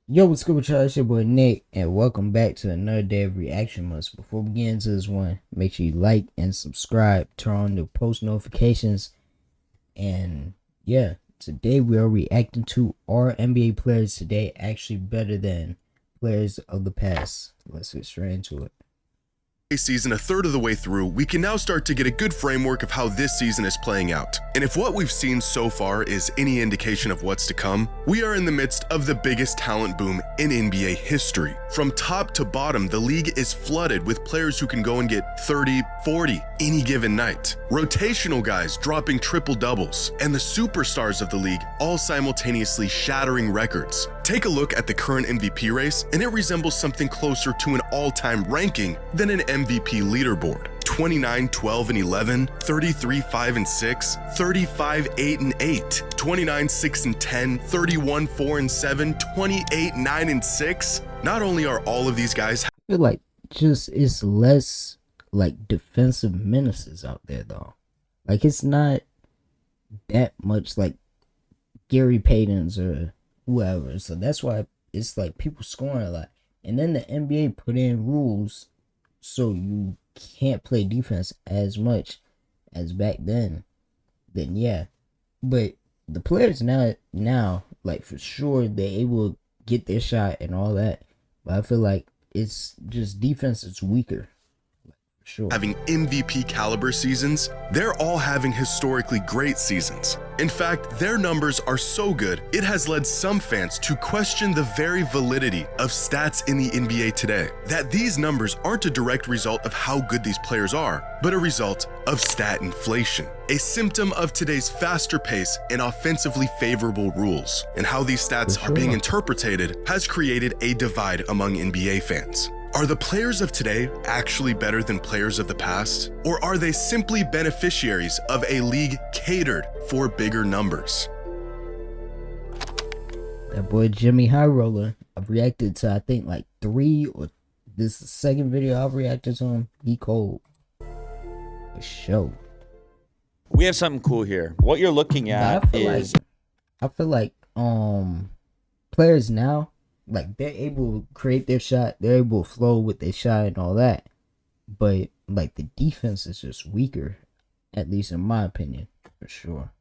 Yo, what's good with y'all? It's your boy Nick, and welcome back to another day of Reactionmas. Before we get into this one, make sure you like and subscribe, turn on the post notifications, and yeah, today we are reacting to our NBA players today actually better than players of the past. Let's get straight into it. Season a third of the way through, we can now start to get a good framework of how this season is playing out. And if what we've seen so far is any indication of what's to come, we are in the midst of the biggest talent boom in NBA history. From top to bottom, the league is flooded with players who can go and get 30, 40 any given night. Rotational guys dropping triple doubles, and the superstars of the league all simultaneously shattering records. Take a look at the current MVP race, and it resembles something closer to an all-time ranking than an MVP leaderboard. 29, 12, and 11, 33, 5, and 6, 35, 8, and 8, 29, 6, and 10, 31, 4, and 7, 28, 9, and 6. Not only are all of these guys I feel like just it's less like defensive menaces out there though. Like it's not that much like Gary Payton's or whoever. So that's why it's like people scoring a lot. And then the NBA put in rules so you can't play defense as much as back then. Then yeah. But the players now like for sure they're able to get their shot and all that. But I feel like it's just defense is weaker. Sure. Having MVP caliber seasons, they're all having historically great seasons. In fact, their numbers are so good, it has led some fans to question the very validity of stats in the NBA today. That these numbers aren't a direct result of how good these players are, but a result of stat inflation, a symptom of today's faster pace and offensively favorable rules. And how these stats are being interpreted has created a divide among NBA fans. Are the players of today actually better than players of the past? Or are they simply beneficiaries of a league catered for bigger numbers? That boy Jimmy High Roller, I've reacted to I think like 3 or this is the second video I've reacted to him. He cold. For sure. We have something cool here. What you're looking at is I feel like players now, like they're able to create their shot, they're able to flow with their shot and all that. But like the defense is just weaker, at least in my opinion, for sure.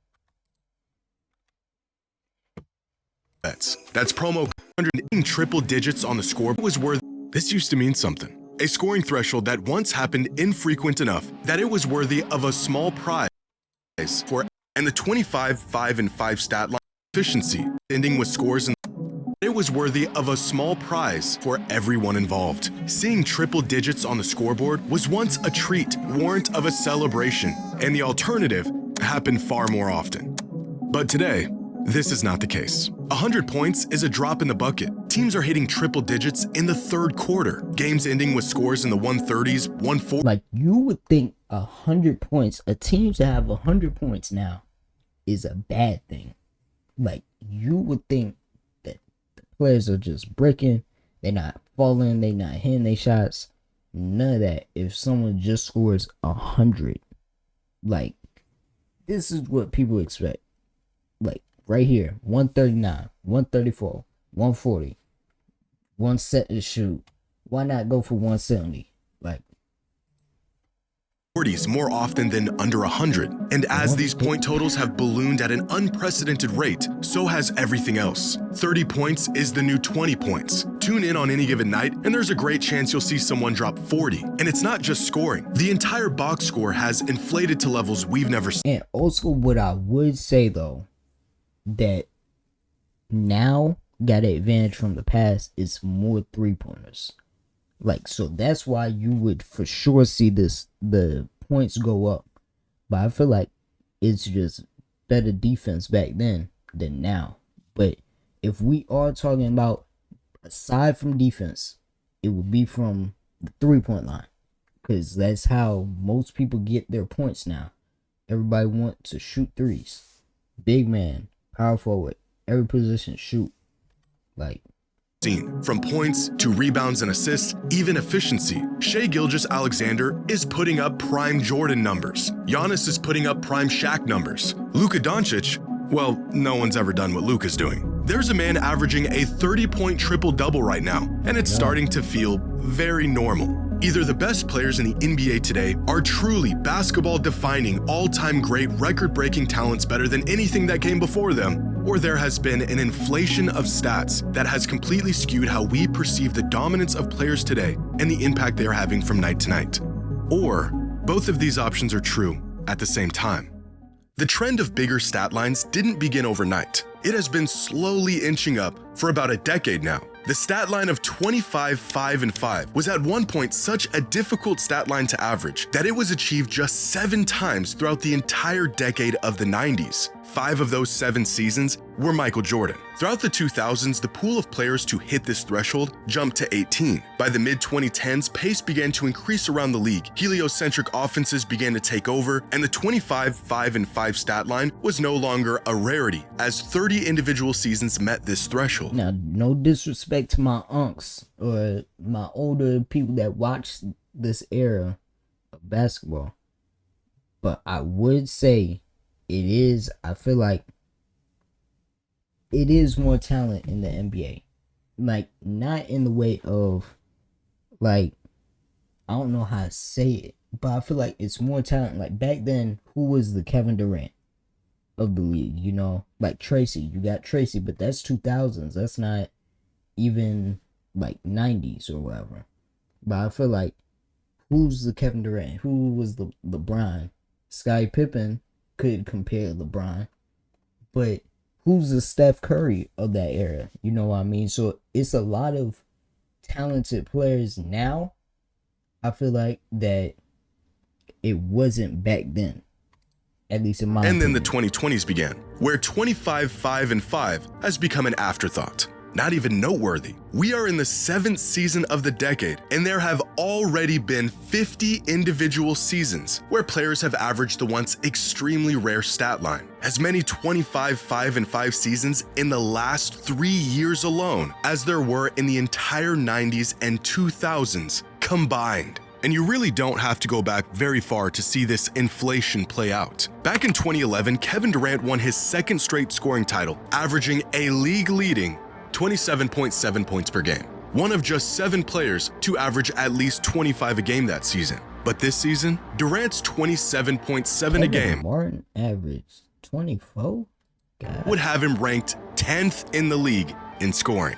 That's promo 100 triple digits on the score was worth. This used to mean something. A scoring threshold that once happened infrequent enough that it was worthy of a small prize for, and the 25, 5, and 5 stat line efficiency, ending with scores and it was worthy of a small prize for everyone involved. Seeing triple digits on the scoreboard was once a treat, warrant of a celebration, and the alternative happened far more often. But today, this is not the case. 100 points is a drop in the bucket. Teams are hitting triple digits in the third quarter. Games ending with scores in the 130s, 140s. Like you would think 100 points, a team to have 100 points now is a bad thing. Like you would think players are just breaking, they're not falling, they're not hitting their shots, none of that. If someone just scores 100, like this is what people expect. Like right here, 139, 134, 140, one set to shoot. Why not go for 170? Like 40s more often than under 100. And as these point totals have ballooned at an unprecedented rate, so has everything else. 30 points is the new 20 points. Tune in on any given night, and there's a great chance you'll see someone drop 40. And it's not just scoring. The entire box score has inflated to levels we've never seen. And also what I would say though, that now got an advantage from the past is more 3-pointers. Like, so that's why you would for sure see the points go up. But I feel like it's just better defense back then than now. But if we are talking about aside from defense, it would be from the 3-point line. Because that's how most people get their points now. Everybody wants to shoot threes. Big man, power forward, every position shoot. Like, from points to rebounds and assists, even efficiency. Shai Gilgeous-Alexander is putting up prime Jordan numbers. Giannis is putting up prime Shaq numbers. Luka Doncic, well, no one's ever done what Luka's doing. There's a man averaging a 30-point triple-double right now, and it's starting to feel very normal. Either the best players in the NBA today are truly basketball-defining, all-time great, record-breaking talents better than anything that came before them, or there has been an inflation of stats that has completely skewed how we perceive the dominance of players today and the impact they are having from night to night. Or both of these options are true at the same time. The trend of bigger stat lines didn't begin overnight. It has been slowly inching up for about a decade now. The stat line of 25, 5, and 5 was at one point such a difficult stat line to average that it was achieved just 7 times throughout the entire decade of the 90s. 5 of those 7 seasons were Michael Jordan. Throughout the 2000s, the pool of players to hit this threshold jumped to 18. By the mid-2010s, pace began to increase around the league, heliocentric offenses began to take over, and the 25, 5, and 5 stat line was no longer a rarity, as 30 individual seasons met this threshold. Now, no disrespect to my unks or my older people that watched this era of basketball, but I would say I feel like it is more talent in the NBA. Like, not in the way of, like, I don't know how to say it, but I feel like it's more talent. Like, back then, who was the Kevin Durant of the league, you know? Like, Tracy, you got Tracy, but that's 2000s. That's not even, like, 90s or whatever. But I feel like, who's the Kevin Durant? Who was the LeBron? Scottie Pippen could compare LeBron, but who's the Steph Curry of that era? You know what I mean? So it's a lot of talented players now. I feel like that it wasn't back then, at least in my opinion. Then the 2020s began, where 25, 5, and 5 has become an afterthought. Not even noteworthy. We are in the 7th season of the decade, and there have already been 50 individual seasons where players have averaged the once extremely rare stat line. As many 25, 5, and 5 seasons in the last 3 years alone as there were in the entire 90s and 2000s combined. And you really don't have to go back very far to see this inflation play out. Back in 2011, Kevin Durant won his 2nd straight scoring title, averaging a league-leading 27.7 points per game. One of just 7 players to average at least 25 a game that season. But this season, Durant's 27.7 a game Martin averaged 24? God. would have him ranked 10th in the league in scoring.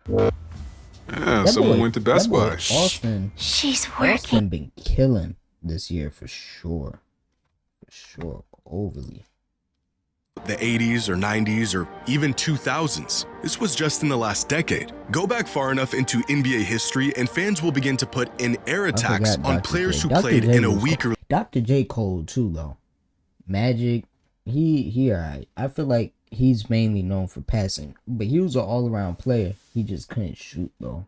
Yeah, someone went to Best Buy. Austin, She's working. Austin been killing this year for sure. For sure, overly. The 80s or 90s or even 2000s. This was just in the last decade. Go back far enough into NBA history and fans will begin to put an air attacks on players who played in a weaker Dr. J. Cole too though. Magic, he alright. I feel like he's mainly known for passing, but he was an all-around player. He just couldn't shoot though,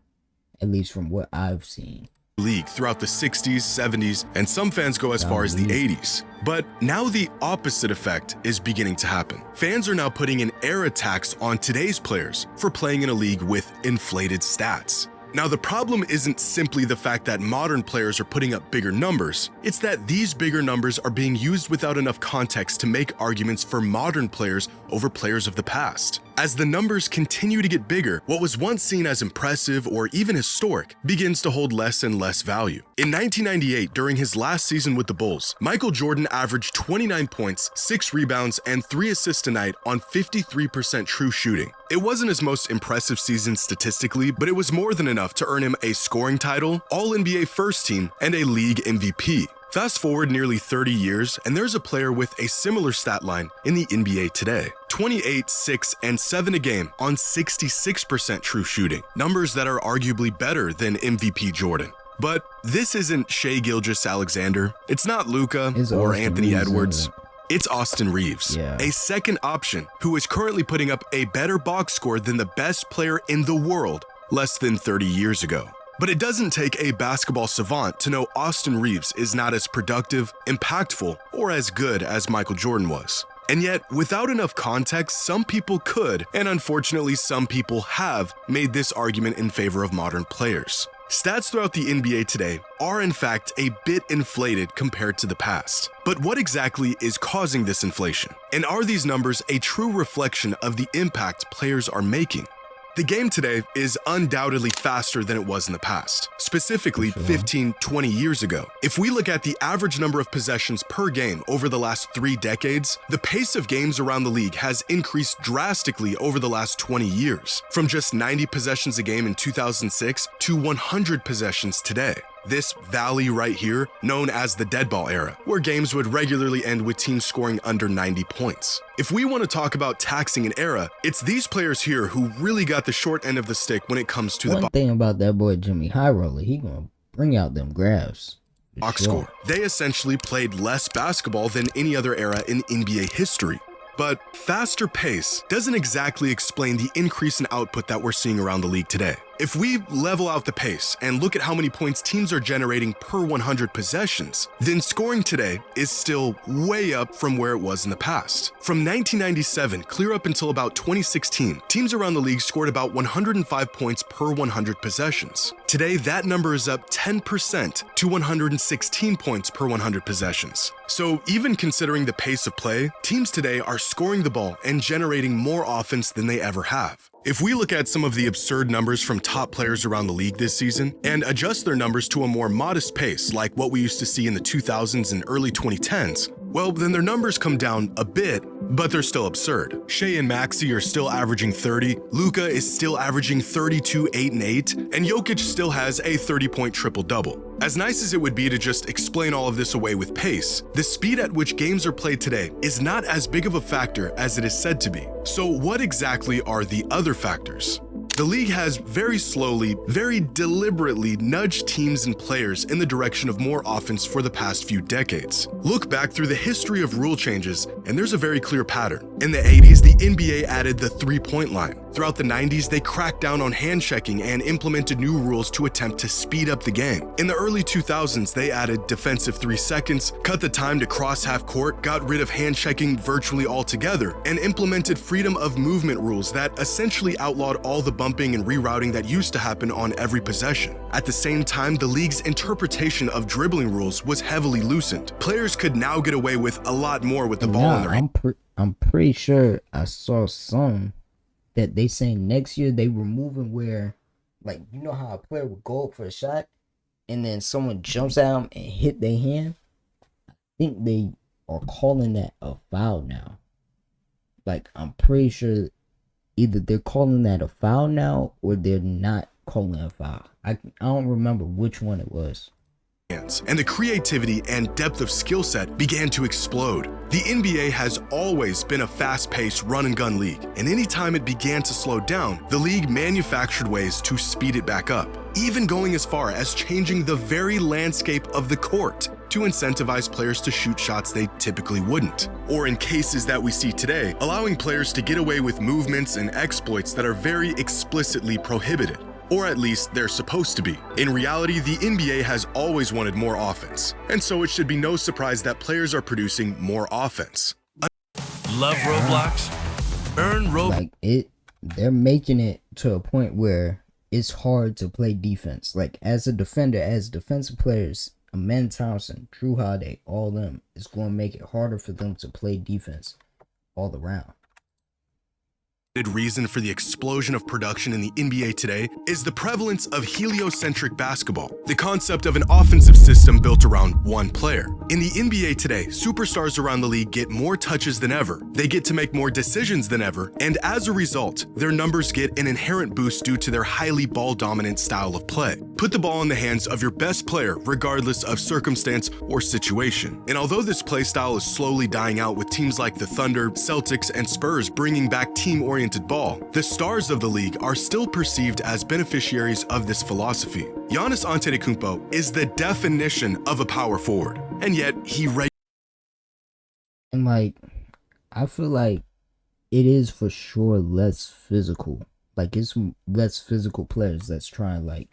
at least from what I've seen. league throughout the 60s, 70s, and some fans go as far as the 80s. But now the opposite effect is beginning to happen. Fans are now putting an air attacks on today's players for playing in a league with inflated stats. Now, the problem isn't simply the fact that modern players are putting up bigger numbers. It's that these bigger numbers are being used without enough context to make arguments for modern players over players of the past. As the numbers continue to get bigger, what was once seen as impressive or even historic begins to hold less and less value. In 1998, during his last season with the Bulls, Michael Jordan averaged 29 points, 6 rebounds, and 3 assists a night on 53% true shooting. It wasn't his most impressive season statistically, but it was more than enough to earn him a scoring title, All-NBA First Team, and a league MVP. Fast forward nearly 30 years, and there's a player with a similar stat line in the NBA today. 28, 6, and 7 a game on 66% true shooting, numbers that are arguably better than MVP Jordan. But this isn't Shai Gilgeous-Alexander, it's not Luka or Anthony Edwards. It's Austin Reeves, a second option who is currently putting up a better box score than the best player in the world less than 30 years ago. But it doesn't take a basketball savant to know Austin Reeves is not as productive, impactful, or as good as Michael Jordan was. And yet, without enough context, some people could, and unfortunately some people have, made this argument in favor of modern players. Stats throughout the NBA today are in fact a bit inflated compared to the past. But what exactly is causing this inflation? And are these numbers a true reflection of the impact players are making? The game today is undoubtedly faster than it was in the past, specifically 15, 20 years ago. If we look at the average number of possessions per game over the last 3 decades, the pace of games around the league has increased drastically over the last 20 years, from just 90 possessions a game in 2006 to 100 possessions today. This valley right here, known as the dead ball era, where games would regularly end with teams scoring under 90 points. If we want to talk about taxing an era, it's these players here who really got the short end of the stick when it comes to One thing about that boy Jimmy High Roller, he gonna bring out them graphs. Box score. They essentially played less basketball than any other era in NBA history. But faster pace doesn't exactly explain the increase in output that we're seeing around the league today. If we level out the pace and look at how many points teams are generating per 100 possessions, then scoring today is still way up from where it was in the past. From 1997 clear up until about 2016, teams around the league scored about 105 points per 100 possessions. Today, that number is up 10% to 116 points per 100 possessions. So even considering the pace of play, teams today are scoring the ball and generating more offense than they ever have. If we look at some of the absurd numbers from top players around the league this season and adjust their numbers to a more modest pace like what we used to see in the 2000s and early 2010s, well, then their numbers come down a bit, but they're still absurd. Shea and Maxey are still averaging 30, Luka is still averaging 32, 8, and 8, and Jokic still has a 30-point triple-double. As nice as it would be to just explain all of this away with pace, the speed at which games are played today is not as big of a factor as it is said to be. So what exactly are the other factors? The league has very slowly, very deliberately nudged teams and players in the direction of more offense for the past few decades. Look back through the history of rule changes, and there's a very clear pattern. In the 80s, the NBA added the three-point line. Throughout the 90s, they cracked down on hand checking and implemented new rules to attempt to speed up the game. In the early 2000s, they added defensive 3 seconds, cut the time to cross half court, got rid of hand checking virtually altogether, and implemented freedom of movement rules that essentially outlawed all the bumping and rerouting that used to happen on every possession. At the same time, the league's interpretation of dribbling rules was heavily loosened. Players could now get away with a lot more with the ball in their hand. I'm pretty sure I saw some that they saying next year they removing where, like, you know how a player would go up for a shot and then someone jumps at them and hit their hand? I think they are calling that a foul now. Like, I'm pretty sure either they're calling that a foul now or they're not calling it a foul. I don't remember which one it was. And the creativity and depth of skill set began to explode. The NBA has always been a fast-paced run-and-gun league, and anytime it began to slow down, the league manufactured ways to speed it back up, even going as far as changing the very landscape of the court to incentivize players to shoot shots they typically wouldn't. Or in cases that we see today, allowing players to get away with movements and exploits that are very explicitly prohibited. Or at least they're supposed to be. In reality, the NBA has always wanted more offense, and so it should be no surprise that players are producing more offense. Love Roblox? Earn Roblox. Like they're making it to a point where it's hard to play defense. Like as a defender, as defensive players, Amen Thompson, Drew Holiday, all them, is going to make it harder for them to play defense all around. Reason for the explosion of production in the NBA today is the prevalence of heliocentric basketball, the concept of an offensive system built around one player. In the NBA today, superstars around the league get more touches than ever, they get to make more decisions than ever, and as a result, their numbers get an inherent boost due to their highly ball-dominant style of play. Put the ball in the hands of your best player regardless of circumstance or situation. And although this play style is slowly dying out with teams like the Thunder, Celtics, and Spurs bringing back team-oriented ball, the stars of the league are still perceived as beneficiaries of this philosophy. Giannis Antetokounmpo is the definition of a power forward, and yet and like, I feel like it is for sure less physical. Like it's less physical players that's trying like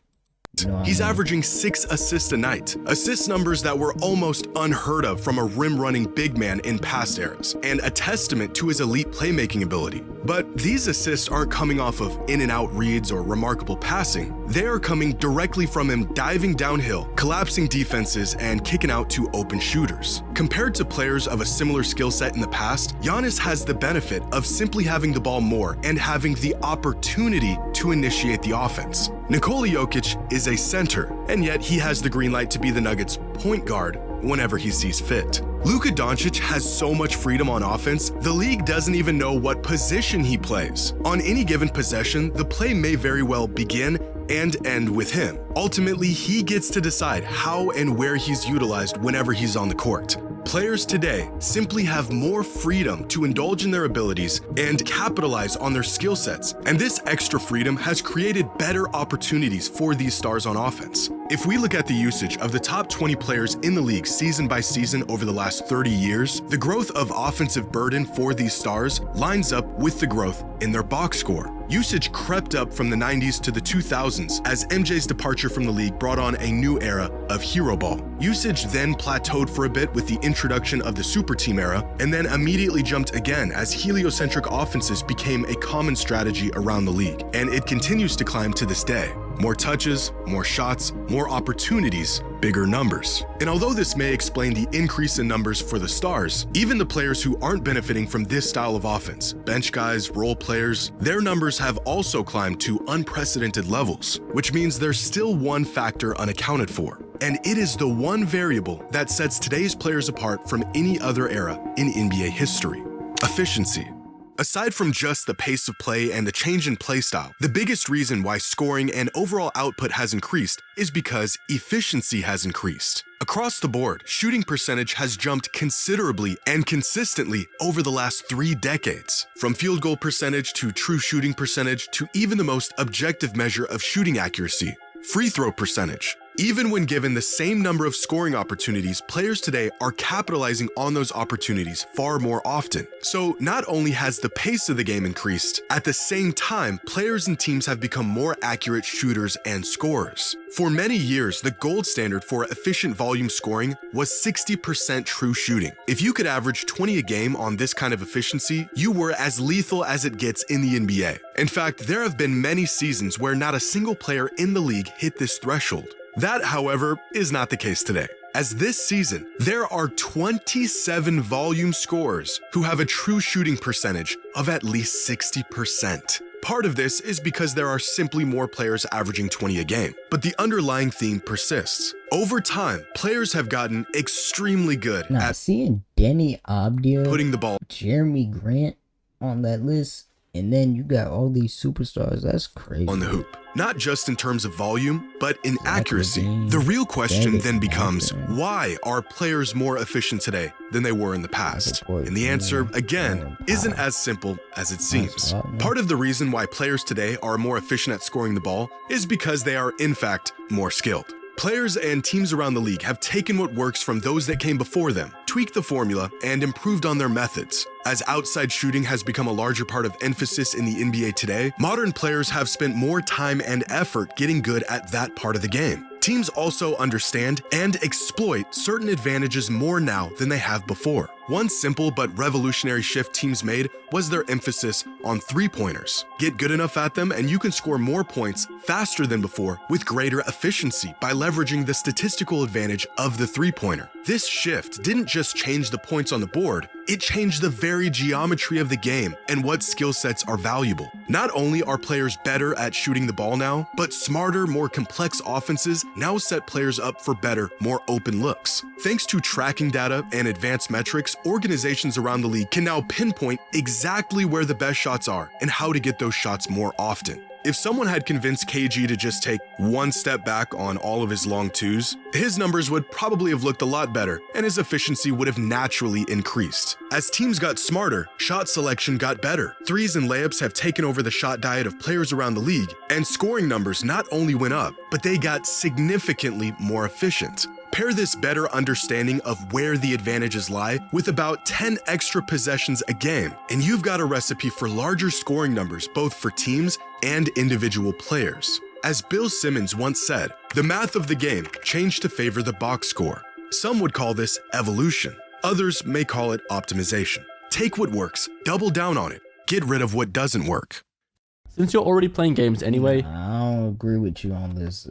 You know what I He's mean? averaging 6 assists a night, assist numbers that were almost unheard of from a rim-running big man in past eras, and a testament to his elite playmaking ability. But these assists aren't coming off of in-and-out reads or remarkable passing. They are coming directly from him diving downhill, collapsing defenses, and kicking out to open shooters. Compared to players of a similar skill set in the past, Giannis has the benefit of simply having the ball more and having the opportunity to initiate the offense. Nikola Jokic is a center, and yet he has the green light to be the Nuggets' point guard whenever he sees fit. Luka Doncic has so much freedom on offense, the league doesn't even know what position he plays. On any given possession, the play may very well begin and end with him. Ultimately, he gets to decide how and where he's utilized whenever he's on the court. Players today simply have more freedom to indulge in their abilities and capitalize on their skill sets, and this extra freedom has created better opportunities for these stars on offense. If we look at the usage of the top 20 players in the league season by season over the last 30 years, the growth of offensive burden for these stars lines up with the growth in their box score. Usage crept up from the 90s to the 2000s as MJ's departure from the league brought on a new era of hero ball. Usage then plateaued for a bit with the introduction of the super team era, and then immediately jumped again as heliocentric offenses became a common strategy around the league, and it continues to climb to this day. More touches, more shots, more opportunities, bigger numbers. And although this may explain the increase in numbers for the stars, even the players who aren't benefiting from this style of offense, bench guys, role players, their numbers have also climbed to unprecedented levels, which means there's still one factor unaccounted for. And it is the one variable that sets today's players apart from any other era in NBA history: efficiency. Aside from just the pace of play and the change in play style, the biggest reason why scoring and overall output has increased is because efficiency has increased. Across the board, shooting percentage has jumped considerably and consistently over the last 3 decades. From field goal percentage to true shooting percentage to even the most objective measure of shooting accuracy, free throw percentage. Even when given the same number of scoring opportunities, players today are capitalizing on those opportunities far more often. So not only has the pace of the game increased, at the same time, players and teams have become more accurate shooters and scorers. For many years, the gold standard for efficient volume scoring was 60% true shooting. If you could average 20 a game on this kind of efficiency, you were as lethal as it gets in the NBA. In fact, there have been many seasons where not a single player in the league hit this threshold. That, however, is not the case today, as this season, there are 27 volume scorers who have a true shooting percentage of at least 60%. Part of this is because there are simply more players averaging 20 a game, but the underlying theme persists. Over time, players have gotten extremely good Now, at seeing Denny Abdia, putting the ball Jeremy Grant on that list, and then you got all these superstars, that's crazy. on the hoop. Not just in terms of volume, but in accuracy. Levine, The real question David then becomes, Matthews. why are players more efficient today than they were in the past? Michael And the answer, Porter again, Jr., isn't as simple as it seems. Wild, Part of the reason why players today are more efficient at scoring the ball is because they are, in fact, more skilled. Players and teams around the league have taken what works from those that came before them, tweaked the formula, and improved on their methods. As outside shooting has become a larger part of emphasis in the NBA today, modern players have spent more time and effort getting good at that part of the game. Teams also understand and exploit certain advantages more now than they have before. One simple but revolutionary shift teams made was their emphasis on three-pointers. Get good enough at them and you can score more points faster than before with greater efficiency by leveraging the statistical advantage of the three-pointer. This shift didn't just change the points on the board, it changed the very geometry of the game and what skill sets are valuable. Not only are players better at shooting the ball now, but smarter, more complex offenses now set players up for better, more open looks. Thanks to tracking data and advanced metrics, organizations around the league can now pinpoint exactly where the best shots are and how to get those shots more often. If someone had convinced KG to just take one step back on all of his long twos, his numbers would probably have looked a lot better and his efficiency would have naturally increased. As teams got smarter, shot selection got better. Threes and layups have taken over the shot diet of players around the league, and scoring numbers not only went up, but they got significantly more efficient. Pair this better understanding of where the advantages lie with about 10 extra possessions a game, and you've got a recipe for larger scoring numbers both for teams and individual players. As Bill Simmons once said, the math of the game changed to favor the box score. Some would call this evolution. Others may call it optimization. Take what works, double down on it, get rid of what doesn't work. Since you're already playing games anyway, I don't agree with you on this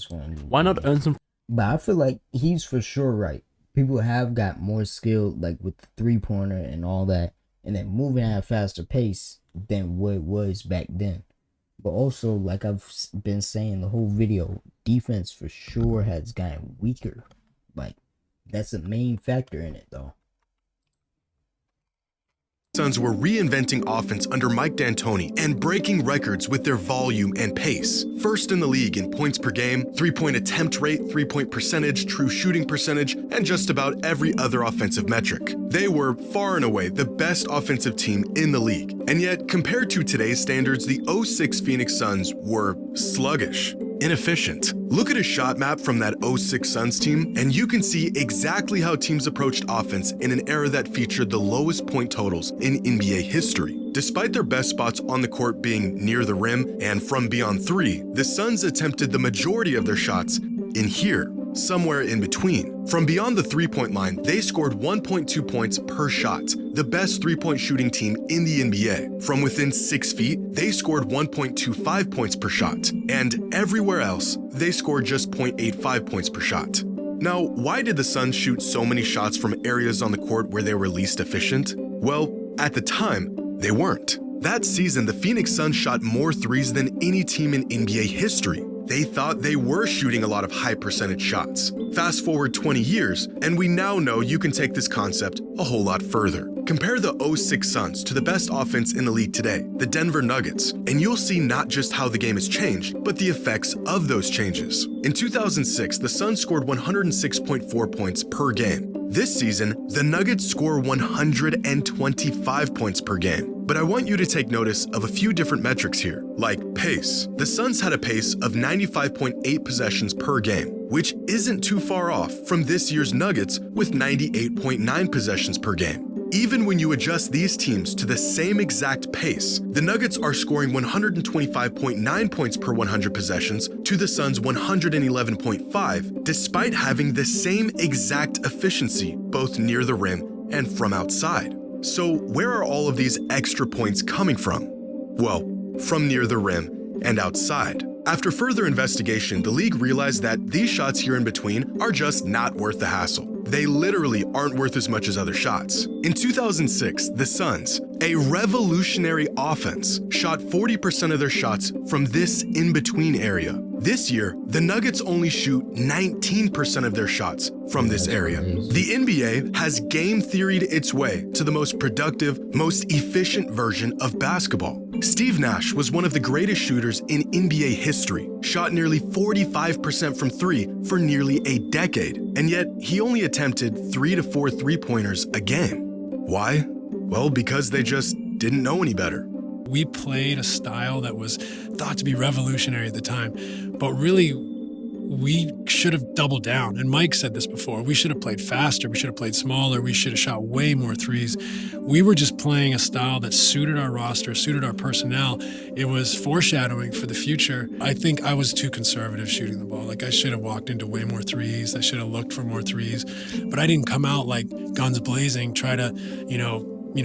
one. why not earn some? But I feel like he's for sure right. People have got more skill, like with the 3-pointer and all that, and then moving at a faster pace than what it was back then. But also, like I've been saying the whole video, defense for sure has gotten weaker. Like, that's the main factor in it, though. Suns were reinventing offense under Mike D'Antoni and breaking records with their volume and pace. First in the league in points per game, 3-point attempt rate, 3-point percentage, true shooting percentage, and just about every other offensive metric. They were far and away the best offensive team in the league. And yet, compared to today's standards, the 06 Phoenix Suns were sluggish, inefficient. Look at a shot map from that 06 Suns team, and you can see exactly how teams approached offense in an era that featured the lowest point totals in NBA history. Despite their best spots on the court being near the rim and from beyond 3, the Suns attempted the majority of their shots in here, somewhere in between. From beyond the 3-point line, they scored 1.2 points per shot, the best 3-point shooting team in the NBA. From within 6 feet, they scored 1.25 points per shot, and everywhere else, they scored just 0.85 points per shot. Now, why did the Suns shoot so many shots from areas on the court where they were least efficient? Well, at the time, they weren't. That season, the Phoenix Suns shot more threes than any team in NBA history. They thought they were shooting a lot of high percentage shots. Fast forward 20 years, and we now know you can take this concept a whole lot further. Compare the 06 Suns to the best offense in the league today, the Denver Nuggets, and you'll see not just how the game has changed, but the effects of those changes. In 2006, the Suns scored 106.4 points per game. This season, the Nuggets score 125 points per game. But I want you to take notice of a few different metrics here, like pace. The Suns had a pace of 95.8 possessions per game, which isn't too far off from this year's Nuggets with 98.9 possessions per game. Even when you adjust these teams to the same exact pace, the Nuggets are scoring 125.9 points per 100 possessions to the Suns' 111.5, despite having the same exact efficiency both near the rim and from outside. So where are all of these extra points coming from? Well, from near the rim and outside. After further investigation, the league realized that these shots here in between are just not worth the hassle. They literally aren't worth as much as other shots. In 2006, the Suns, a revolutionary offense, shot 40% of their shots from this in-between area. This year, the Nuggets only shoot 19% of their shots from this area. The NBA has game theoried its way to the most productive, most efficient version of basketball. Steve Nash was one of the greatest shooters in NBA history, shot nearly 45% from 3 for nearly a decade, and yet he only attempted 3 to 4 3-pointers a game. Why? Well, because they just didn't know any better. We played a style that was thought to be revolutionary at the time, but really we should have doubled down. And Mike said this before, we should have played faster, we should have played smaller, we should have shot way more threes. We were just playing a style that suited our roster, suited our personnel. It was foreshadowing for the future. I think I was too conservative shooting the ball. Like, I should have walked into way more threes, I should have looked for more threes, but I didn't come out like guns blazing, try to,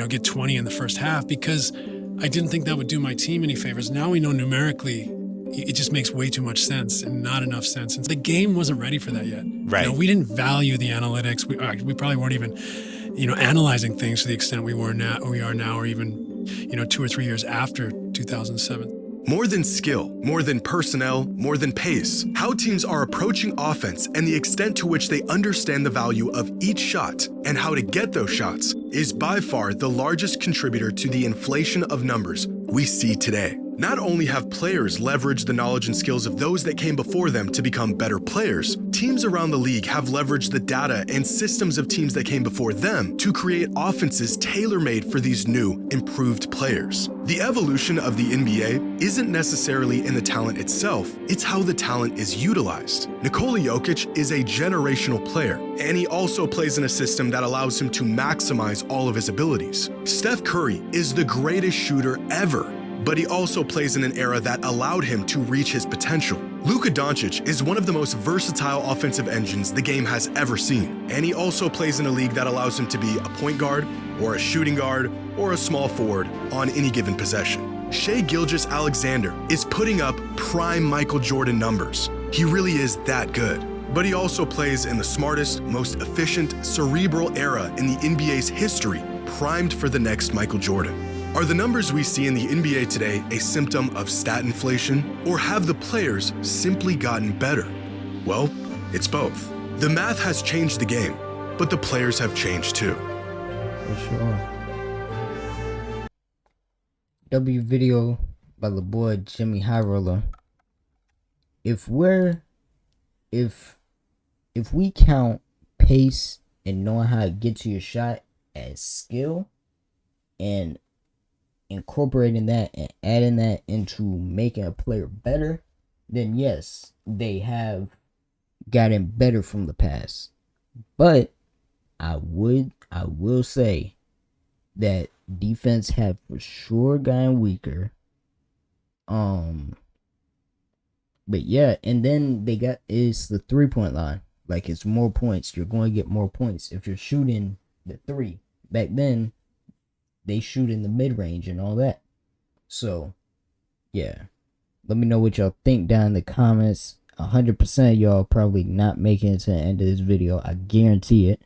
get 20 in the first half, because I didn't think that would do my team any favors. Now we know numerically it just makes way too much sense and not enough sense. And the game wasn't ready for that yet. Right. We didn't value the analytics. We probably weren't even, analyzing things to the extent we are now, or even, 2 or 3 years after 2007. More than skill, more than personnel, more than pace, how teams are approaching offense and the extent to which they understand the value of each shot and how to get those shots is by far the largest contributor to the inflation of numbers we see today. Not only have players leveraged the knowledge and skills of those that came before them to become better players, teams around the league have leveraged the data and systems of teams that came before them to create offenses tailor-made for these new, improved players. The evolution of the NBA isn't necessarily in the talent itself, it's how the talent is utilized. Nikola Jokic is a generational player, and he also plays in a system that allows him to maximize all of his abilities. Steph Curry is the greatest shooter ever, but he also plays in an era that allowed him to reach his potential. Luka Doncic is one of the most versatile offensive engines the game has ever seen, and he also plays in a league that allows him to be a point guard, or a shooting guard, or a small forward on any given possession. Shai Gilgeous-Alexander is putting up prime Michael Jordan numbers. He really is that good. But he also plays in the smartest, most efficient, cerebral era in the NBA's history, primed for the next Michael Jordan. Are the numbers we see in the NBA today a symptom of stat inflation, or have the players simply gotten better? Well, it's both. The math has changed the game, but the players have changed too. For sure. W video by the boy Jimmy High Roller. If we count pace and knowing how to get to your shot as skill, and incorporating that and adding that into making a player better, then yes, they have gotten better from the past. But I will say that defense have for sure gotten weaker. But yeah, and then it's the 3-point line. Like, it's more points. You're going to get more points if you're shooting the 3. Back then, they shoot in the mid-range and all that. So, yeah. Let me know what y'all think down in the comments. 100% of y'all probably not making it to the end of this video. I guarantee it.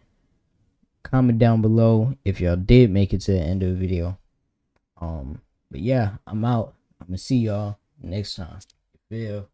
Comment down below if y'all did make it to the end of the video. But yeah, I'm out. I'm gonna see y'all next time. You feel?